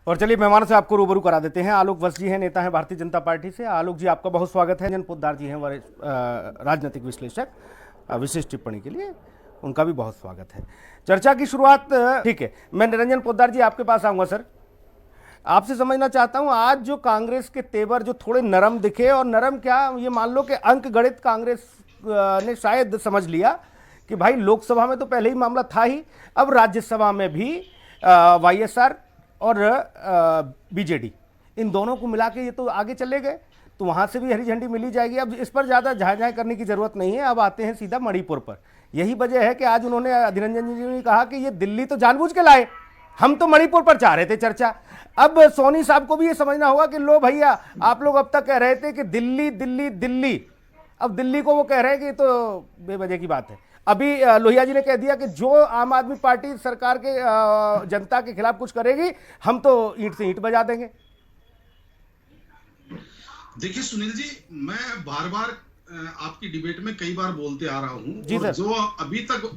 और चलिए मेहमान से आपको रूबरू करा देते हैं। आलोक वत्स जी हैं, नेता हैं भारतीय जनता पार्टी से। आलोक जी, आपका बहुत स्वागत है। रंजन पोद्दार जी हैं, राजनीतिक विश्लेषक, विशेष टिप्पणी के लिए उनका भी बहुत स्वागत है। चर्चा की शुरुआत, ठीक है, मैं निरंजन पोद्दार जी आपके पास आऊंगा। सर, आपसे समझना चाहता हूं, आज जो कांग्रेस के तेवर जो थोड़े नरम दिखे, और नरम क्या, ये मान लो कि अंक गणित कांग्रेस ने शायद समझ लिया कि भाई लोकसभा में तो पहले ही मामला था ही, अब राज्यसभा में भी वाईएसआर और बीजेडी, इन दोनों को मिला के ये तो आगे चले गए, तो वहां से भी हरी झंडी मिली जाएगी। अब इस पर ज़्यादा झाँझाँ करने की जरूरत नहीं है। अब आते हैं सीधा मणिपुर पर। यही वजह है कि आज उन्होंने, निरंजन जी ने कहा कि ये दिल्ली तो जानबूझ के लाए, हम तो मणिपुर पर चाह रहे थे चर्चा। अब सोनी साहब को भी ये समझना होगा कि लो भैया, आप लोग अब तक कह रहे थे कि दिल्ली दिल्ली दिल्ली, अब दिल्ली को वो कह रहे हैं कि ये तो बेवजह की बात है। अभी लोहिया जी ने कह दिया कि जो आम आदमी पार्टी सरकार के जनता के खिलाफ कुछ करेगी, हम तो ईंट से ईंट बजा देंगे। देखिए सुनील जी, मैं बार बार आपकी डिबेट में कई बार बोलते आ रहा हूं, और सर, जो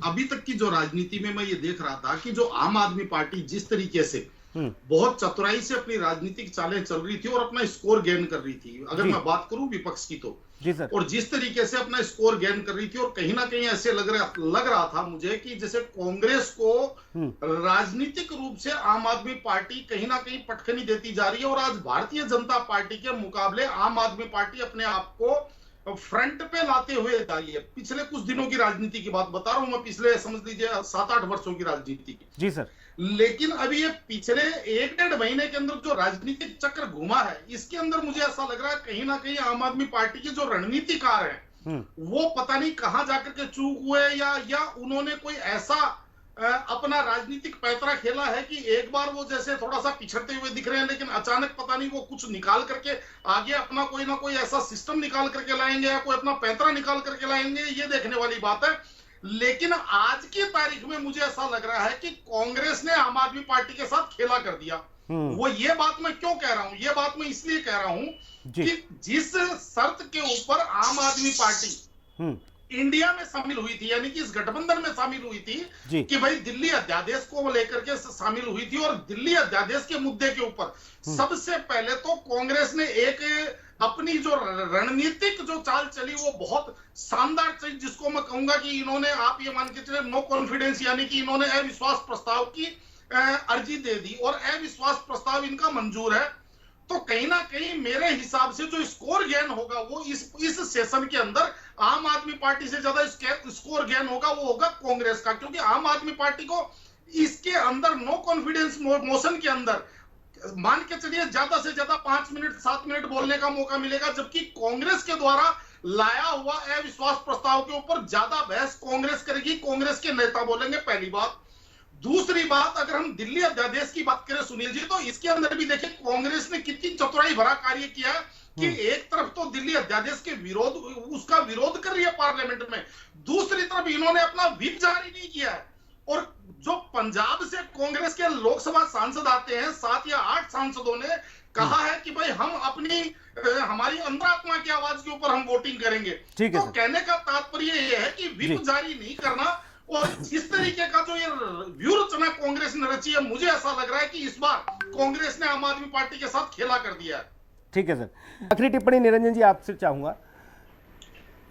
अभी तक की जो राजनीति में मैं ये देख रहा था कि जो आम आदमी पार्टी जिस तरीके से बहुत चतुराई से अपनी राजनीतिक चालें चल रही थी और अपना स्कोर गेन कर रही थी, अगर मैं बात करूं विपक्ष की तो, जी सर, और जिस तरीके से अपना स्कोर गेन कर रही थी, और कहीं ना कहीं ऐसे लग रहा था मुझे कि जैसे कांग्रेस को राजनीतिक रूप से आम आदमी पार्टी कहीं ना कहीं पटखनी देती जा रही है, और आज भारतीय जनता पार्टी के मुकाबले आम आदमी पार्टी अपने आप को फ्रंट पे लाते हुए जा रही है। पिछले कुछ दिनों की राजनीति की बात बता रहा हूं मैं, पिछले समझ लीजिए 7-8 वर्षों की राजनीति की। जी सर। लेकिन अभी ये पिछले 1-1.5 महीने के अंदर जो राजनीतिक चक्र घूमा है, इसके अंदर मुझे ऐसा लग रहा है कहीं ना कहीं आम आदमी पार्टी के जो रणनीतिकार हैं वो पता नहीं कहां जाकर के चूक हुए, या उन्होंने कोई ऐसा अपना राजनीतिक पैतरा खेला है कि एक बार वो जैसे थोड़ा सा पिछड़ते हुए दिख रहे हैं, लेकिन अचानक पता नहीं वो कुछ निकाल करके आगे अपना कोई ना कोई ऐसा सिस्टम निकाल करके लाएंगे, या कोई अपना पैतरा निकाल करके लाएंगे, ये देखने वाली बात है। लेकिन आज की तारीख में मुझे ऐसा लग रहा है कि कांग्रेस ने आम आदमी पार्टी के साथ खेला कर दिया। वो ये बात मैं क्यों कह रहा हूं, ये बात मैं इसलिए कह रहा हूं कि जिस शर्त के ऊपर आम आदमी पार्टी इंडिया में शामिल हुई थी, यानी कि इस गठबंधन में शामिल हुई थी कि भाई दिल्ली अध्यादेश को लेकर के शामिल हुई थी, और दिल्ली अध्यादेश के मुद्दे के ऊपर सबसे पहले तो कांग्रेस ने एक अपनी जो रणनीतिक जो चाल चली वो बहुत शानदार चीज, जिसको मैं कहूंगा कि इन्होंने, आप ये मान के चले, नो कॉन्फिडेंस, यानी कि इन्होंने अविश्वास प्रस्ताव की अर्जी दे दी, और अविश्वास प्रस्ताव इनका मंजूर है। तो कहीं ना कहीं मेरे हिसाब से जो स्कोर गेन होगा वो इस सेशन के अंदर आम आदमी पार्टी से ज्यादा स्कोर गेन होगा, वो होगा कांग्रेस का, क्योंकि आम आदमी पार्टी को इसके अंदर नो कॉन्फिडेंस मोशन के अंदर मान के चलिए ज्यादा से ज्यादा 5 मिनट 7 मिनट बोलने का मौका मिलेगा, जबकि कांग्रेस के द्वारा लाया हुआ अविश्वास प्रस्ताव के ऊपर ज्यादा बहस कांग्रेस करेगी, कांग्रेस के नेता बोलेंगे, पहली बात। दूसरी बात, अगर हम दिल्ली अध्यादेश की बात करें सुनील जी, तो इसके अंदर भी देखिए कांग्रेस ने कितनी चतुराई भरा कार्य किया कि एक तरफ तो दिल्ली अध्यादेश के उसका विरोध कर रही है पार्लियामेंट में, दूसरी तरफ इन्होंने अपना व्हिप जारी नहीं किया है। और जो पंजाब से कांग्रेस के लोकसभा सांसद आते हैं, 7 या 8 सांसदों ने कहा है कि भाई हम अपनी हमारी अंतरात्मा की आवाज के ऊपर हम वोटिंग करेंगे। तो कहने का तात्पर्य यह है कि व्हिप जारी नहीं करना, और इस तरीके का जो ये व्यूह रचना कांग्रेस ने रची है, मुझे ऐसा लग रहा है कि इस बार कांग्रेस ने आम आदमी पार्टी के साथ खेला कर दिया है। ठीक है सर। आखिरी टिप्पणी निरंजन जी आपसे चाहूंगा,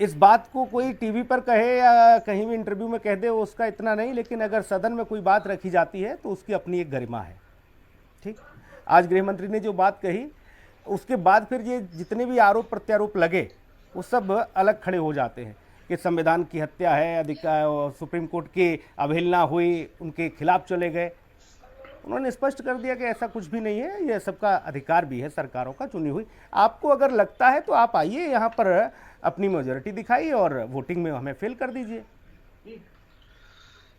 इस बात को कोई टीवी पर कहे या कहीं भी इंटरव्यू में कह दे, उसका इतना नहीं, लेकिन अगर सदन में कोई बात रखी जाती है तो उसकी अपनी एक गरिमा है। ठीक, आज गृह मंत्री ने जो बात कही, उसके बाद फिर ये जितने भी आरोप प्रत्यारोप लगे वो सब अलग खड़े हो जाते हैं कि संविधान की हत्या है, सुप्रीम कोर्ट की अवहेलना हुई, उनके खिलाफ चले गए। उन्होंने स्पष्ट कर दिया कि ऐसा कुछ भी नहीं है, ये सबका अधिकार भी है सरकारों का चुनी हुई। आपको अगर लगता है तो आप आइए यहाँ पर, अपनी मेजॉरिटी दिखाइए और वोटिंग में हमें फेल कर दीजिए।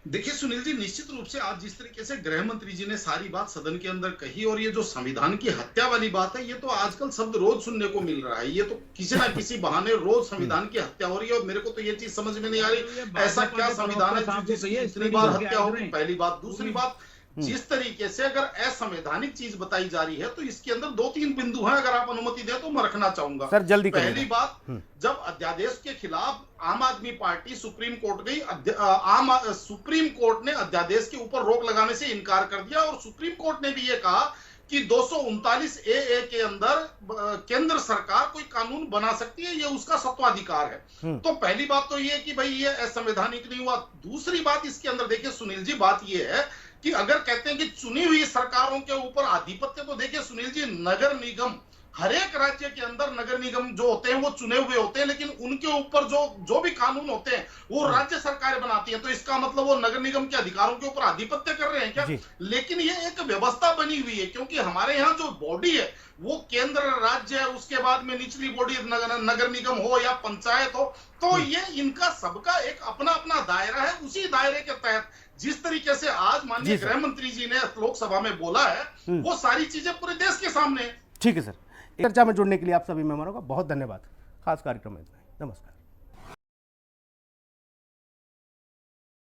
देखिए सुनील जी, निश्चित रूप से आज जिस तरीके से गृह मंत्री जी ने सारी बात सदन के अंदर कही, और ये जो संविधान की हत्या वाली बात है, ये तो आजकल शब्द रोज सुनने को मिल रहा है। ये तो किसी ना किसी बहाने रोज संविधान की हत्या हो रही है, और मेरे को तो ये चीज समझ में नहीं आ रही, ऐसा क्या संविधान है जिसकी इतनी बार हत्या हो गई, पहली बात। दूसरी बात, जिस तरीके से अगर असंवैधानिक चीज बताई जा रही है, तो इसके अंदर 2-3 बिंदु हैं, अगर आप अनुमति दें तो मैं रखना चाहूंगा सर, जल्दी। पहली बात, जब अध्यादेश के खिलाफ आम आदमी पार्टी सुप्रीम कोर्ट गई, सुप्रीम कोर्ट ने अध्यादेश के ऊपर रोक लगाने से इनकार कर दिया, और सुप्रीम कोर्ट ने भी ये कहा कि 239 ए के अंदर केंद्र सरकार कोई कानून बना सकती है, ये उसका सत्वाधिकार है। तो पहली बात तो ये कि भाई ये असंवैधानिक नहीं हुआ। दूसरी बात इसके अंदर देखिए सुनील जी, बात ये है कि अगर कहते हैं कि चुनी हुई सरकारों के ऊपर आधिपत्य, तो देखिए सुनील जी, नगर निगम, हर एक राज्य के अंदर नगर निगम जो होते हैं वो चुने हुए होते हैं, लेकिन उनके ऊपर जो भी कानून होते हैं वो राज्य सरकारें बनाती हैं। तो इसका मतलब वो नगर निगम के अधिकारों के ऊपर आधिपत्य कर रहे हैं क्या? लेकिन ये एक व्यवस्था बनी हुई है, क्योंकि हमारे यहाँ जो बॉडी है वो केंद्र राज्य है, उसके बाद में निचली बॉडी नगर निगम हो या पंचायत हो, तो ये इनका सबका एक अपना अपना दायरा है। उसी दायरे के तहत जिस तरीके से आज माननीय गृह मंत्री जी ने लोकसभा में बोला है, वो सारी चीजें पूरे देश के सामने है। ठीक है सर, चर्चा में जुड़ने के लिए आप सभी मेहमानों का बहुत धन्यवाद। खास कार्यक्रम में इतना ही। नमस्कार।